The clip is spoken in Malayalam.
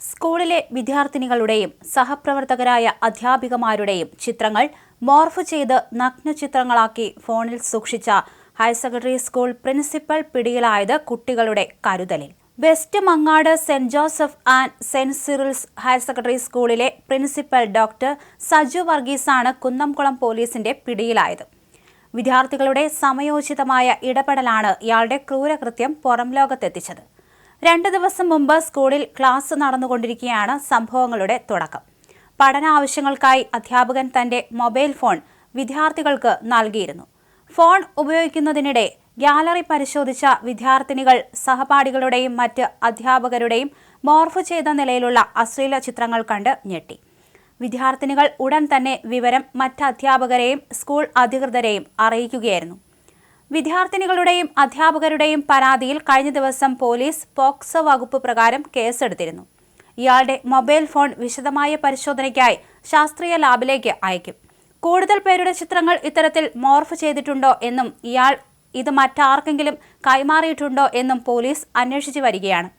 സ്കൂളിലെ വിദ്യാർത്ഥിനികളുടെയും സഹപ്രവർത്തകരായ അധ്യാപികമാരുടെയും ചിത്രങ്ങൾ മോർഫ് ചെയ്ത് നഗ്നചിത്രങ്ങളാക്കി ഫോണിൽ സൂക്ഷിച്ച ഹയർ സെക്കൻഡറി സ്കൂൾ പ്രിൻസിപ്പൽ പിടിയിലായത് കുട്ടികളുടെ കരുതലിൽ. West Mangad saint Joseph and saint Cyril's higher secondary സ്കൂളിലെ പ്രിൻസിപ്പൽ ഡോക്ടർ സജു വർഗീസാണ് കുന്നംകുളം പോലീസിന്റെ പിടിയിലായത്. വിദ്യാർത്ഥികളുടെ സമയോചിതമായ ഇടപെടലാണ് ഇയാളുടെ ക്രൂരകൃത്യം പുറംലോകത്തെത്തിച്ചത്. 2 ദിവസം മുമ്പ് സ്കൂളിൽ ക്ലാസ് നടന്നുകൊണ്ടിരിക്കെയാണ് സംഭവങ്ങളുടെ തുടക്കം. പഠനാവശ്യങ്ങൾക്കായി അധ്യാപകൻ തന്റെ മൊബൈൽ ഫോൺ വിദ്യാർത്ഥികൾക്ക് നൽകിയിരുന്നു. ഫോൺ ഉപയോഗിക്കുന്നതിനിടെ ഗ്യാലറി പരിശോധിച്ച വിദ്യാർത്ഥിനികൾ സഹപാഠികളുടെയും മറ്റ് അധ്യാപകരുടെയും മോർഫ് ചെയ്ത നിലയിലുള്ള അശ്ലീല ചിത്രങ്ങൾ കണ്ട് ഞെട്ടി. വിദ്യാർത്ഥിനികൾ ഉടൻ തന്നെ വിവരം മറ്റ് അധ്യാപകരെയും സ്കൂൾ അധികൃതരെയും അറിയിക്കുകയായിരുന്നു. വിദ്യാർത്ഥിനികളുടെയും അധ്യാപകരുടെയും പരാതിയിൽ കഴിഞ്ഞ ദിവസം പോലീസ് പോക്സോ വകുപ്പ് പ്രകാരം കേസെടുത്തിരുന്നു. ഇയാളുടെ മൊബൈൽ ഫോൺ വിശദമായ പരിശോധനയ്ക്കായി ശാസ്ത്രീയ ലാബിലേക്ക് അയക്കും. കൂടുതൽ പേരുടെ ചിത്രങ്ങൾ ഇത്തരത്തിൽ മോർഫ് ചെയ്തിട്ടുണ്ടോ എന്നും ഇയാൾ ഇത് മറ്റാർക്കെങ്കിലും കൈമാറിയിട്ടുണ്ടോ എന്നും പോലീസ് അന്വേഷിച്ചു വരികയാണ്.